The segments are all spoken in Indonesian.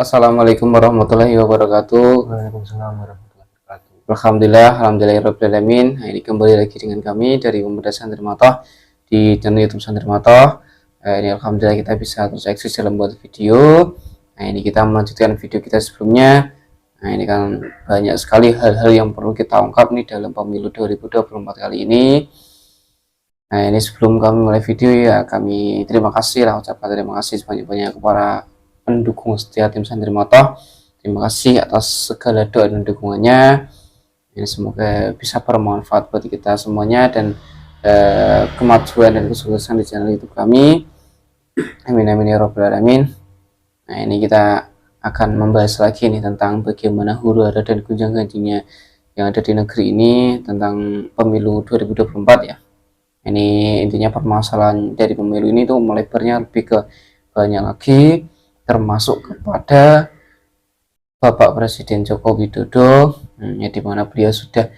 Assalamualaikum warahmatullahi wabarakatuh. Waalaikumsalam warahmatullahi wabarakatuh. Alhamdulillah, alamin. Nah, ini kembali lagi dengan kami dari Pemuda Santri Matoh di channel YouTube Santri Matoh. Ini alhamdulillah kita bisa terus eksis dalam buat video. Nah, ini kita melanjutkan video kita sebelumnya. Nah, ini kan banyak sekali hal-hal yang perlu kita ungkap nih dalam pemilu 2024 kali ini. Nah, ini sebelum kami mulai video ya, kami terima kasih lah, ucapkan terima kasih sebanyak-banyak kepada pendukung setia tim Santri Matoh. Terima kasih atas segala doa dan dukungannya. Ini semoga bisa bermanfaat bagi kita semuanya dan kemajuan dan kesuksesan di channel YouTube kami. Amin amin ya robbal alamin. Nah, ini kita akan membahas lagi nih tentang bagaimana huru-hara dan gunjang-ganjingnya yang ada di negeri ini tentang pemilu 2024 ya. Ini intinya permasalahan dari pemilu ini tuh melebarnya lebih ke banyak lagi, termasuk kepada Bapak Presiden Joko Widodo, ya, di mana beliau sudah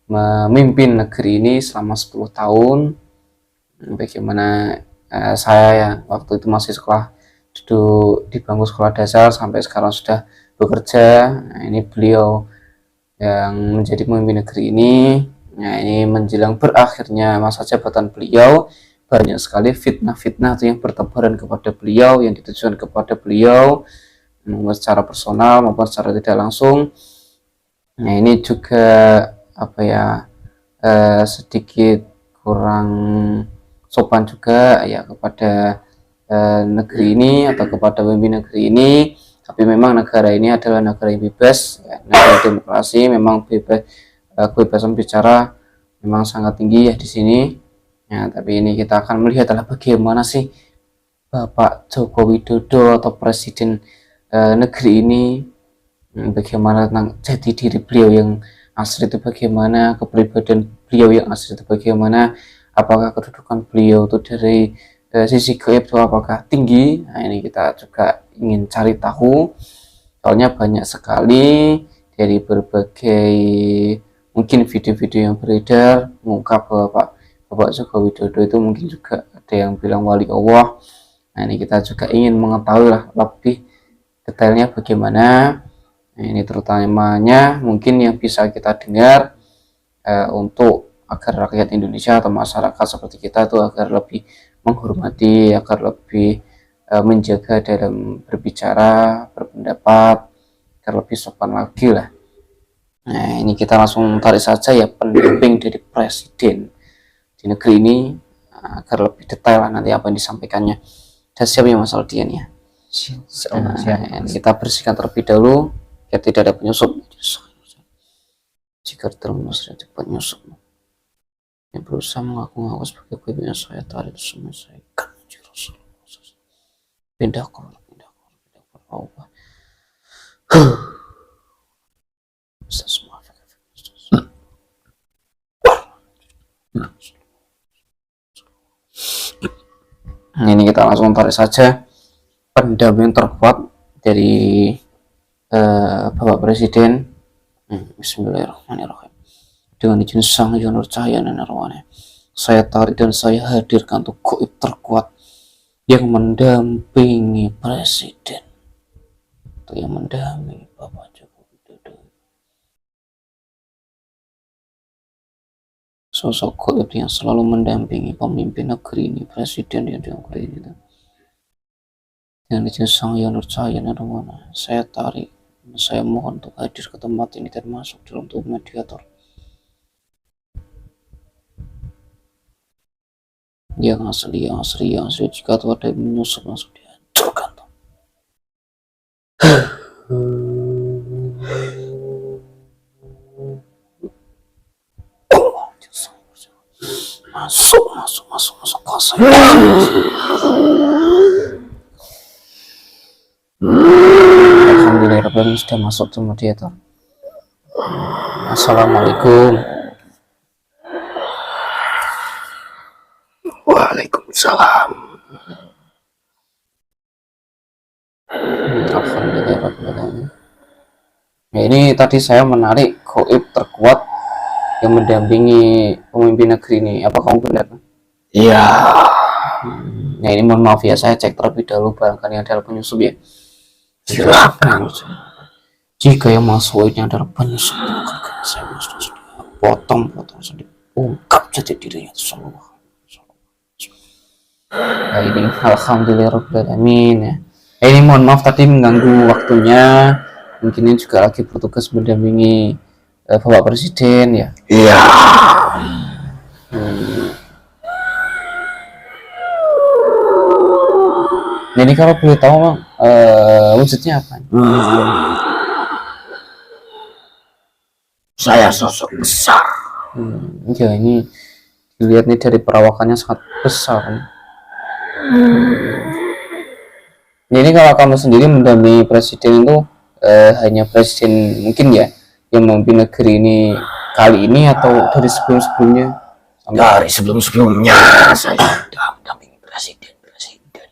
memimpin negeri ini selama 10 tahun. Bagaimana saya ya waktu itu masih sekolah, duduk di bangku sekolah dasar sampai sekarang sudah bekerja. Nah, ini beliau yang menjadi pemimpin negeri ini. Nah, ini menjelang berakhirnya masa jabatan beliau, banyak sekali fitnah-fitnah yang bertebaran kepada beliau, yang ditujukan kepada beliau, maupun secara personal maupun secara tidak langsung. Nah, ini juga apa ya, sedikit kurang sopan juga ya kepada negeri ini atau kepada pemimpin negeri ini. Tapi memang negara ini adalah negara yang bebas, ya, negara demokrasi, memang bebas, kebebasan bicara memang sangat tinggi ya di sini. Ya, tapi ini kita akan melihat adalah bagaimana sih Bapak Joko Widodo atau Presiden negeri ini, bagaimana tentang jati diri beliau yang asli itu bagaimana, kepribadian beliau yang asli itu bagaimana, apakah kedudukan beliau itu dari sisi gaib itu apakah tinggi. Nah, ini kita juga ingin cari tahu, soalnya banyak sekali dari berbagai mungkin video-video yang beredar mengungkap bahwa Bapak Joko Widodo itu mungkin juga ada yang bilang wali Allah. Nah, ini kita juga ingin mengetahui lah lebih detailnya bagaimana. Nah, ini terutamanya mungkin yang bisa kita dengar untuk agar rakyat Indonesia atau masyarakat seperti kita itu agar lebih menghormati, agar lebih menjaga dalam berbicara, berpendapat, agar lebih sopan lagi lah. Nah, ini kita langsung tarik saja ya pendamping dari presiden di negeri ini agar lebih detail lah nanti apa yang disampaikannya. Dan siap ya Mas Aldian ya. Nah, kita bersihkan terlebih dahulu biar tidak ada penyusup. Jika terus cepat nyusup, yang berusaha mengaku-ngaku sebagai pemimpin saya tarik semua saya kan pindah ke Allah. Semua ini kita langsung tarik saja pendamping terkuat dari Bapak Presiden. Bismillahirrahmanirrahim. Dengan izin Sang Hyang Cahaya dan Arwahnya, saya tarik dan saya hadirkan untuk gaib terkuat yang mendampingi Presiden, atau yang mendampingi Bapak Joko Widodo. Sosok gaib yang selalu mendampingi pemimpin negeri ini, Presiden yang negeri ini. Dengan izin Sang Hyang Cahaya dan Arwahnya, saya tarik, saya mohon untuk hadir ke tempat ini dan masuk dalam tubuh mediator yang asli. Jika tuh ada yang menyusup langsung dihancurkan tuh. Masuk kuasa. Alhamdulillah sudah masuk tuh mediator. Assalamualaikum. Waalaikumsalam. Alhamdulillah. Ya, ini tadi saya menarik gaib terkuat yang mendampingi pemimpin negeri ini. Apa kamu benar? Iya. Ya, ini mohon maaf ya, saya cek terlebih dahulu barangkali ada penyusup ya. Silakan. Jika yang masuk ini adalah penyusup, saya potong-potong saja, ungkap jati dirinya semua. Nah, ini alhamdulillahirobbilalamin ya. Ini mohon maaf tadi mengganggu waktunya. Mungkin ini juga lagi bertugas mendampingi Bapak Presiden ya. Iya. Jadi kalau boleh tahu wujudnya apa? Saya sosok besar. Ya ini dilihat nih dari perawakannya sangat besar nih. Jadi kalau kamu sendiri mendampingi presiden itu hanya presiden mungkin ya yang memimpin negeri ini kali ini atau dari sebelum-sebelumnya? Dari sebelum-sebelumnya saya sudah mendampingi presiden-presiden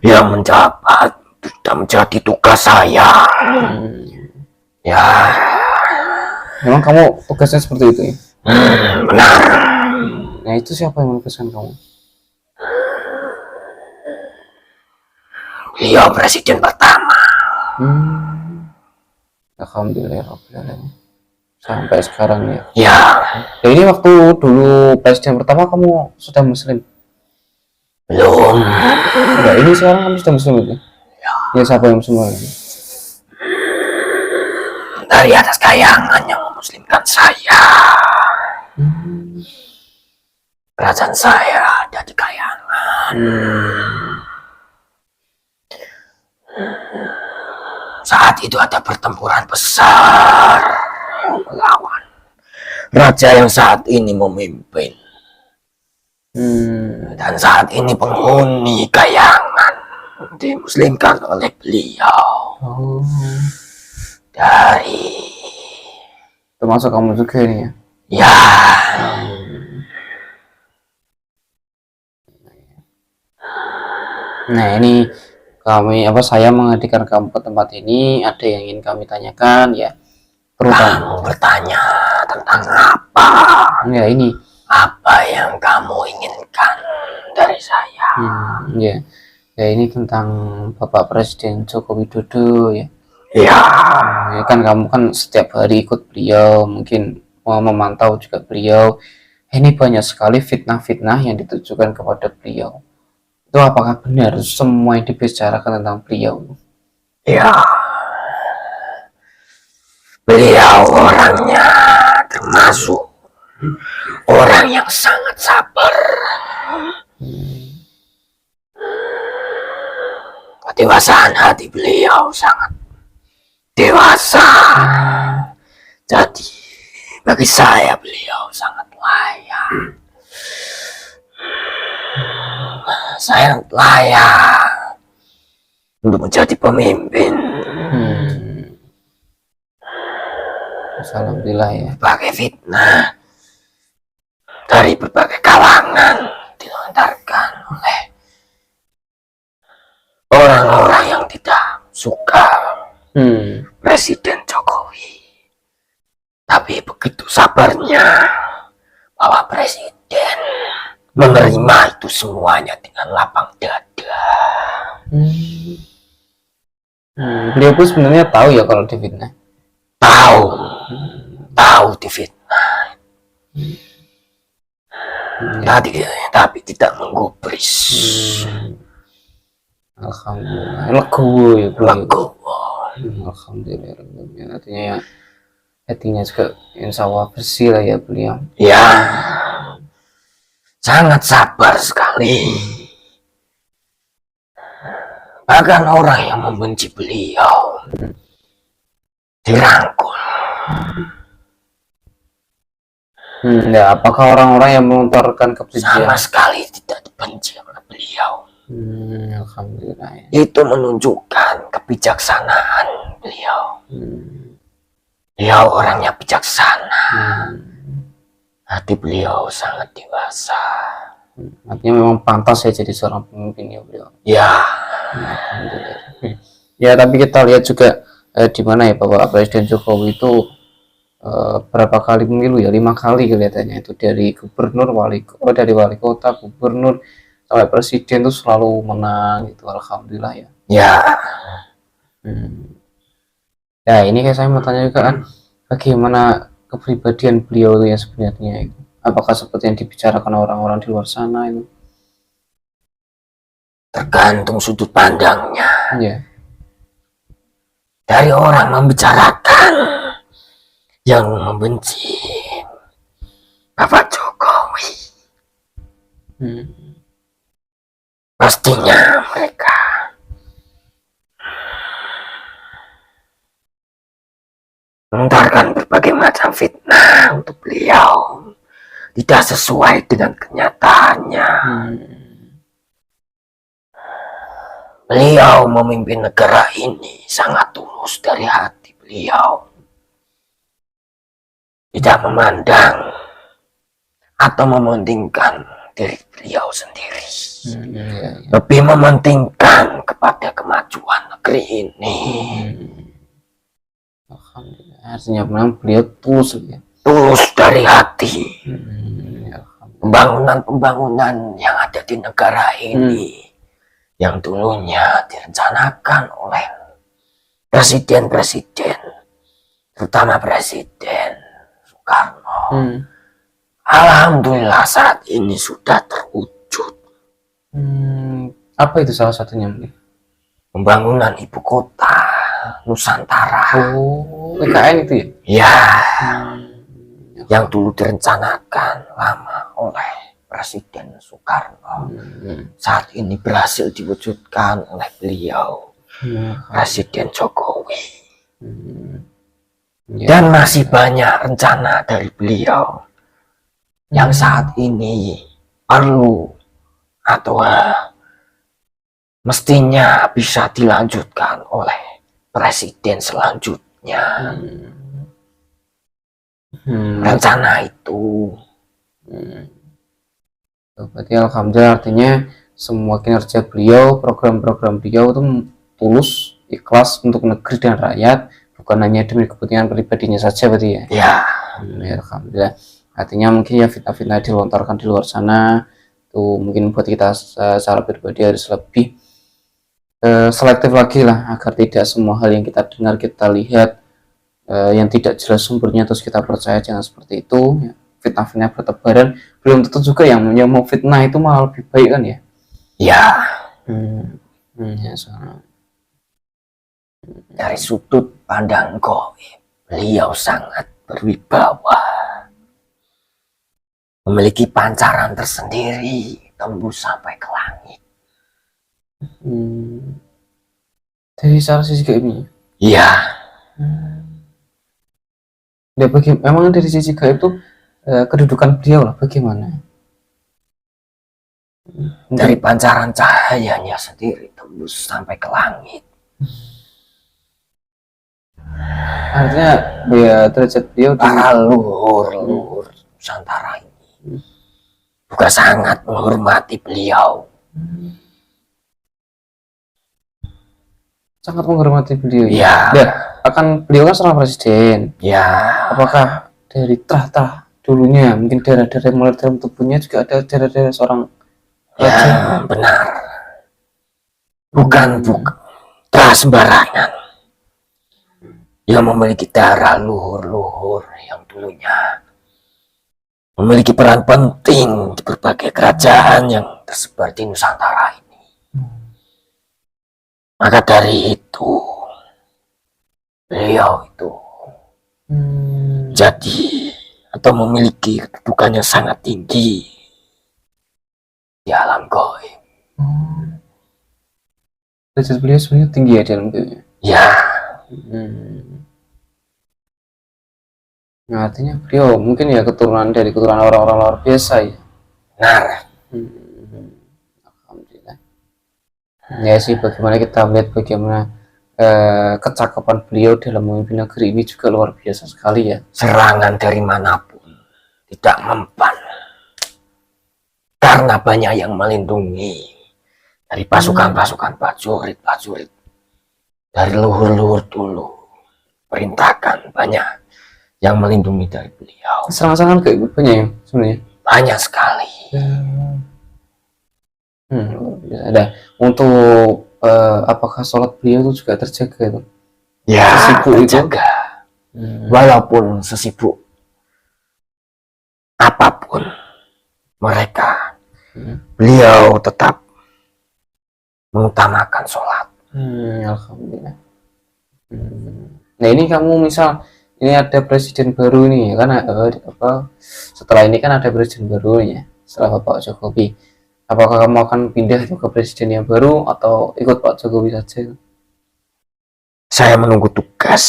yang menjabat sudah menjadi tugas saya. Ya, Memang kamu tugasnya seperti itu ya? benar. Nah itu siapa yang menugaskan kamu? Beliau presiden pertama. Alhamdulillahirobbilalamin. Sampai sekarang ya. Ya, Ya ini waktu dulu presiden pertama kamu sudah muslim? belum. Ya ini sekarang kamu sudah muslim ya? Ya siapa yang muslim lagi? Dari atas kayangan yang memuslimkan saya. Kerajaan saya ada di kayangan. Saat itu ada pertempuran besar melawan raja yang saat ini memimpin. Dan saat ini penghuni kayangan dimuslimkan oleh beliau. Oh, Dari termasuk kamu juga ini ya? ya, Nah ini saya menghadirkan kamu ke tempat ini ada yang ingin kami tanyakan ya, terutama kamu bertanya tentang apa? ya ini Apa yang kamu inginkan dari saya? ya ini tentang Bapak Presiden Joko Widodo ya. Ya, Ya kan kamu kan setiap hari ikut beliau, mungkin mau memantau juga beliau. Ini banyak sekali fitnah-fitnah yang ditujukan kepada beliau. Itu apakah benar semua yang dibicarakan tentang beliau? ya. Beliau orangnya termasuk orang yang sangat sabar. Kedewasaan hati beliau sangat dewasa. Jadi bagi saya beliau sangat layak. Saya layak untuk menjadi pemimpin. Alhamdulillah ya. Berbagai fitnah dari berbagai kalangan dilontarkan oleh orang-orang yang tidak suka Presiden Jokowi. Tapi begitu sabarnya bahwa Presiden menerima itu semuanya dengan lapang dada. Beliau pun sebenarnya tahu ya kalau difitnah. Tahu difitnah. Tapi tidak menggubris. Alhamdulillah. Legowo ya beliau. Legowo. Alhamdulillah. Artinya ya hatinya juga insya Allah bersih lah ya beliau. Ya, sangat sabar sekali. Bahkan orang yang membenci beliau dirangkul. Ya, apakah orang-orang yang melontarkan kebencian? Sama sekali tidak dibenci oleh beliau. Alhamdulillah ya. Itu menunjukkan kebijaksanaan beliau. Beliau orangnya bijaksana. Hati beliau sangat dewasa. Artinya memang pantas ya jadi seorang pemimpin ya beliau. Ya. Alhamdulillah. Ya tapi kita lihat juga di mana ya Bapak Presiden Jokowi itu berapa kali pemilu ya, 5 kali kelihatannya itu, dari gubernur, dari wali kota, gubernur sampai presiden itu selalu menang gitu. Alhamdulillah ya. Ya. Hmm. Ya ini kayak saya mau tanya juga kan, bagaimana kepribadian beliau itu ya sebenarnya itu? Apakah seperti yang dibicarakan orang-orang di luar sana itu? Tergantung sudut pandangnya. Ya. Dari orang membicarakan yang membenci Bapak Jokowi, Hmm. pastinya mereka melontarkan berbagai macam fitnah untuk beliau, tidak sesuai dengan kenyataannya. Beliau memimpin negara ini sangat tulus dari hati beliau, tidak memandang atau mementingkan diri beliau sendiri, Ya. lebih mementingkan kepada kemajuan negeri ini. Alhamdulillah. Artinya memang beliau tulus ya. Tulus dari hati. Ya, Pembangunan-pembangunan yang ada di negara ini yang dulunya direncanakan oleh presiden-presiden, terutama Presiden Soekarno, alhamdulillah saat ini sudah terwujud. Apa itu salah satunya mungkin? Pembangunan ibu kota Nusantara. Oh, PKN itu ya? Ya, yang dulu direncanakan lama oleh Presiden Soekarno, saat ini berhasil diwujudkan oleh beliau, Presiden Jokowi. Dan masih banyak rencana dari beliau yang saat ini perlu atau mestinya bisa dilanjutkan oleh presiden selanjutnya. Rencana itu. Berarti alhamdulillah artinya semua kinerja beliau, program-program beliau itu tulus, ikhlas untuk negeri dan rakyat, bukan hanya demi kepentingan pribadinya saja berarti ya. Ya. Ya alhamdulillah. Artinya mungkin ya fitnah-fitnah dilontarkan di luar sana itu mungkin buat kita secara pribadi harus lebih selektif lagi lah, agar tidak semua hal yang kita dengar, kita lihat yang tidak jelas sumbernya terus kita percaya, jangan seperti itu ya. Fitnah-fitnah bertebaran, belum tentu juga yang mau fitnah itu malah lebih baik kan ya. Ya. Ya soalnya. Dari sudut pandang goib, beliau sangat berwibawa, memiliki pancaran tersendiri tembus sampai ke langit. Dari salah sisi gaibnya. Iya. Memang dari sisi gaib itu kedudukan beliau lah bagaimana? Dari pancaran cahayanya sendiri tembus sampai ke langit. Artinya ya derajat beliau para luhur Nusantara ini juga sangat menghormati beliau. Sangat menghormati beliau ya. Akan beliau kan seorang presiden ya. Apakah dari tahta dulunya mungkin daerah-daerah mulai dalam tubuhnya juga ada daerah-daerah seorang raja? Ya benar, bukan sembarangan. Dia memiliki darah luhur-luhur yang dulunya memiliki peran penting di berbagai kerajaan yang tersebar di Nusantara ini. Maka dari itu beliau itu jadi atau memiliki kedudukan yang sangat tinggi di alam gaib. Derajat beliau sebenarnya tinggi ya di alam gaib. Ya. Nah, artinya beliau mungkin ya keturunan orang-orang luar biasa ya. Benar. Alhamdulillah. Ya sih, bagaimana kita melihat bagaimana kecakapan beliau dalam memimpin negeri ini juga luar biasa sekali ya. Serangan dari manapun tidak mempan, karena banyak yang melindungi, dari pasukan-pasukan prajurit dari luhur-luhur dulu. Perintahkan banyak yang melindungi dari beliau. Serangan-serangan kayak banyak ya sebenarnya. Banyak sekali. Ada untuk apakah sholat beliau itu juga terjaga itu? Ya, Sesibuk itu? terjaga. Walaupun sesibuk apapun mereka, beliau tetap mengutamakan sholat. Alhamdulillah. Nah ini kamu misal ini ada presiden baru nih ya kan, setelah ini kan ada presiden baru ya setelah Bapak Jokowi. Apakah kamu akan pindah itu ke presiden yang baru atau ikut Pak Jokowi saja? Saya menunggu tugas.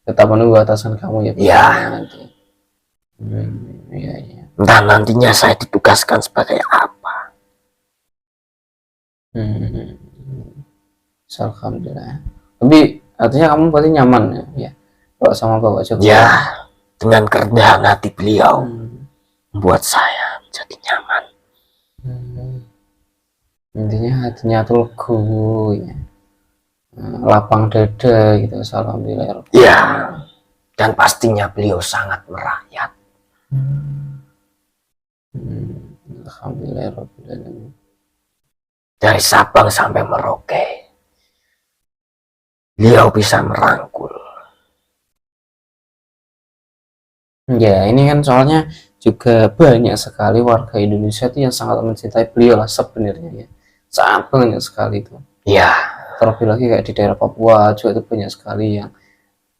Tetap menunggu atasan kamu ya? Ya. Nanti. Iya. Entah nantinya saya ditugaskan sebagai apa. Alhamdulillah. Tapi artinya kamu pasti nyaman ya kalau sama Bapak Jokowi? Ya, dengan kerendahan hati beliau membuat saya menjadi nyaman. Intinya hatinya tuh lega ya, lapang dada gitu. Alhamdulillah. Ya, dan pastinya beliau sangat merakyat. Alhamdulillah. Dari Sabang sampai Merauke, beliau bisa merangkul. Ya ini kan soalnya juga banyak sekali warga Indonesia itu yang sangat mencintai beliau lah sebenarnya ya, sangat banyak sekali itu Ya, terlebih lagi kayak di daerah Papua juga itu banyak sekali yang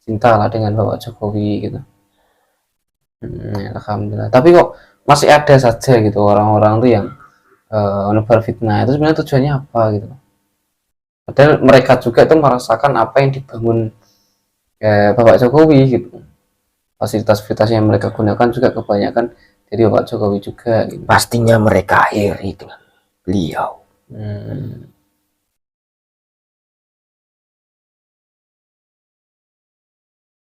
cinta lah dengan Bapak Jokowi gitu. Alhamdulillah. Tapi kok masih ada saja gitu orang-orang tuh yang menebar fitnah, itu sebenarnya tujuannya apa gitu, padahal mereka juga tuh merasakan apa yang dibangun Bapak Jokowi gitu. Fasilitas-fasilitas yang mereka gunakan juga kebanyakan dari Bapak Jokowi juga gitu. pastinya mereka iri dengan beliau.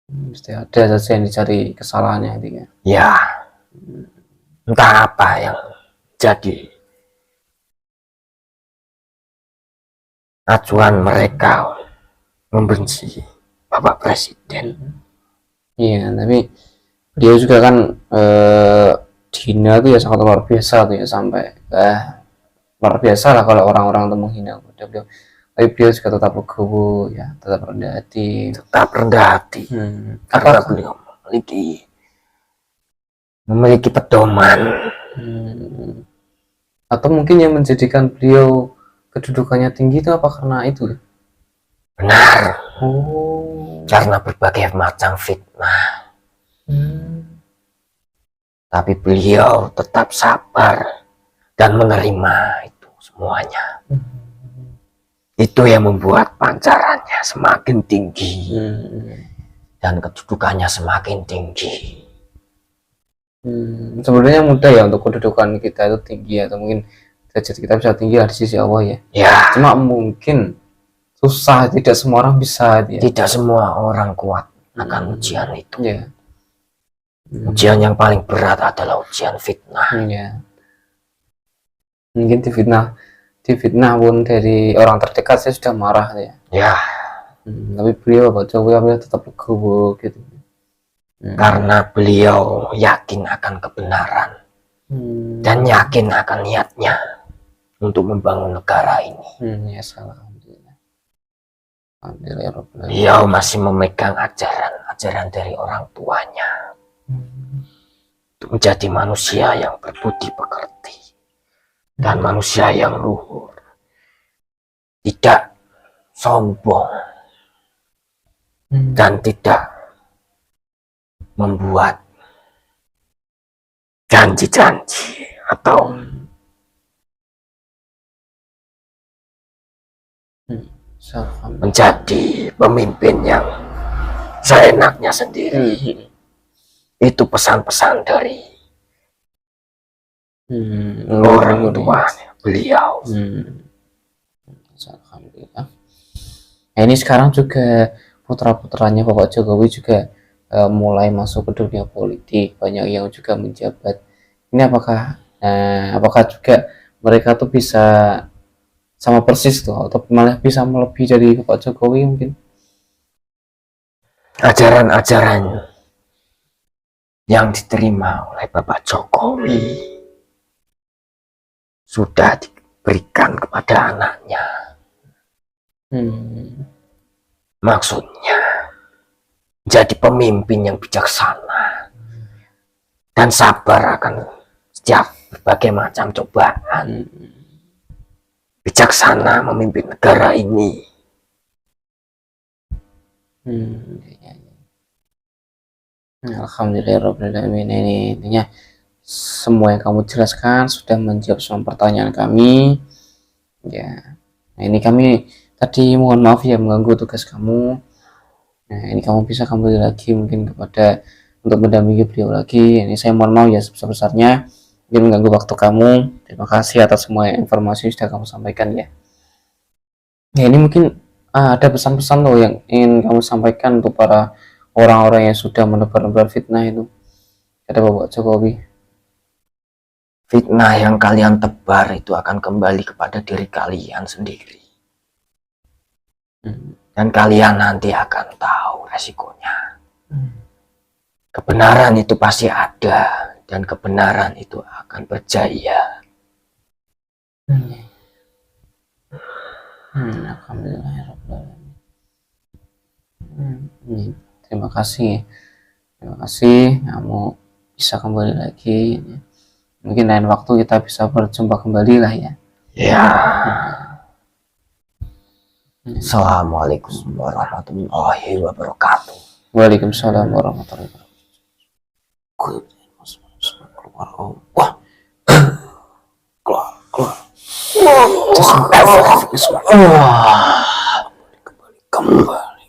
Mesti ada saja yang dicari kesalahannya gitu ya. Ya, entah apa yang jadi acuan mereka membenci Bapak Presiden. Iya, tapi beliau juga kan dihina tuh ya sangat luar biasa tuh ya, sampai luar biasa lah kalau orang-orang tuh menghina beliau. Tapi beliau juga tetap legowo ya, tetap rendah hati. Tetap rendah hati karena beliau memiliki pedoman. Atau mungkin yang menjadikan beliau kedudukannya tinggi itu apa karena itu? Benar. Oh. Karena berbagai macam fitnah. Tapi beliau tetap sabar dan menerima itu semuanya. Itu yang membuat pancarannya semakin tinggi dan kedudukannya semakin tinggi. Sebenarnya mudah ya untuk kedudukan kita itu tinggi, atau mungkin derajat kita bisa tinggi di sisi Allah ya. Ya. Cuma mungkin susah, tidak semua orang bisa. Ya. Tidak semua orang kuat akan ujian itu. Ya. Ujian yang paling berat adalah ujian fitnah. Ya. Mungkin difitnah pun dari orang terdekat saya sudah marah ya. Ya. Tapi beliau Bapak Jokowi tetap legowo gitu. Karena beliau yakin akan kebenaran dan yakin akan niatnya untuk membangun negara ini. Ya, alhamdulillah. Alhamdulillah. Beliau masih memegang ajaran dari orang tuanya untuk menjadi manusia yang berbudi pekerti dan manusia yang luhur, tidak sombong dan tidak membuat janji-janji atau menjadi pemimpin yang seenaknya sendiri. Itu pesan-pesan dari orang tuanya beliau. Alhamdulillah. Nah, ini sekarang juga putra-putranya Bapak Jokowi juga mulai masuk ke dunia politik, banyak yang juga menjabat. Ini apakah juga mereka tuh bisa sama persis tuh, atau malah bisa melebihi dari Bapak Jokowi mungkin? Ajaran-ajaran yang diterima oleh Bapak Jokowi sudah berikan kepada anaknya. Maksudnya, jadi pemimpin yang bijaksana dan sabar akan setiap berbagai macam cobaan. Bijaksana memimpin negara ini. Alhamdulillahirrahmanirrahim. Ini intinya semua yang kamu jelaskan sudah menjawab semua pertanyaan kami. Ya, nah ini kami tadi mohon maaf ya mengganggu tugas kamu. Nah ini kamu bisa kembali lagi mungkin kepada untuk mendampingi beliau lagi. Ini saya mohon maaf ya sebesar-besarnya mungkin mengganggu waktu kamu. Terima kasih atas semua informasi yang sudah kamu sampaikan ya. Ya ini mungkin ada pesan-pesan loh yang ingin kamu sampaikan untuk para orang-orang yang sudah menebar-nebar fitnah itu. Ada Bapak Jokowi. Fitnah yang kalian tebar itu akan kembali kepada diri kalian sendiri. Dan kalian nanti akan tahu resikonya. Kebenaran itu pasti ada, dan kebenaran itu akan berjaya. Alhamdulillahirrahmanirrahim. Terima kasih. Terima kasih kamu bisa kembali lagi. Mungkin lain waktu kita bisa berjumpa kembali lah ya. Ya. Assalamualaikum warahmatullahi wabarakatuh. Waalaikumsalam warahmatullahi wabarakatuh. Wah. Keluar. Kembali.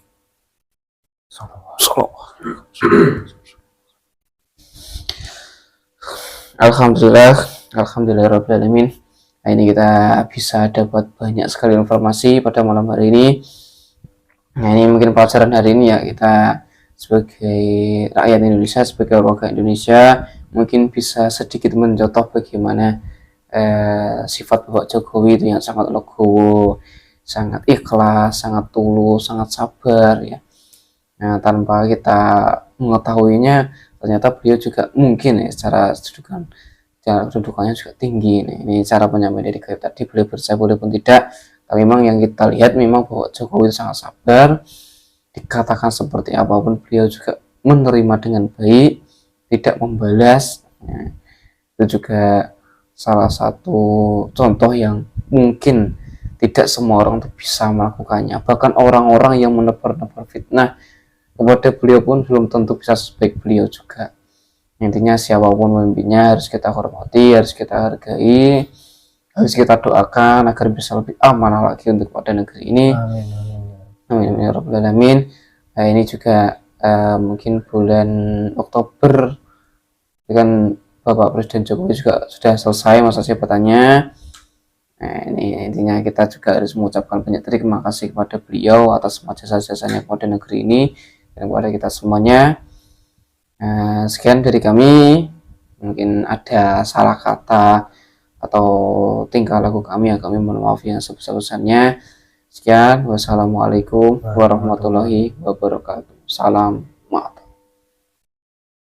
Alhamdulillahirrahmanirrahim. Nah, ini kita bisa dapat banyak sekali informasi pada malam hari ini. Nah ini mungkin pelajaran hari ini ya, kita sebagai rakyat Indonesia, sebagai warga Indonesia mungkin bisa sedikit mencontoh bagaimana sifat Bapak Jokowi itu yang sangat legowo, sangat ikhlas, sangat tulus, sangat sabar ya. Nah tanpa kita mengetahuinya ternyata beliau juga mungkin ya secara kedudukannya juga tinggi. Nah, ini cara penyampaian dari Gaib tadi boleh percaya boleh pun tidak, tapi memang yang kita lihat memang bahwa Jokowi itu sangat sabar, dikatakan seperti apapun beliau juga menerima dengan baik, tidak membalas. Nah, itu juga salah satu contoh yang mungkin tidak semua orang tuh bisa melakukannya. Bahkan orang-orang yang menebar-nebar fitnah kepada beliau pun belum tentu bisa sebaik beliau juga. Intinya siapapun pemimpinnya harus kita hormati, harus kita hargai, harus kita doakan agar bisa lebih amanah lagi untuk pada negeri ini. Amin ya rabbal alamin. Nah, ini juga mungkin bulan Oktober kan Bapak Presiden Jokowi juga sudah selesai masa jabatannya. Nah, ini intinya kita juga harus mengucapkan banyak terima kasih kepada beliau atas semua jasa-jasanya kepada negeri ini dan kepada kita semuanya. Sekian dari kami, mungkin ada salah kata atau tingkah laku kami yang kami mohon maaf yang sebesar-besarnya. Sekian, wassalamualaikum warahmatullahi wabarakatuh. Salam ma'at.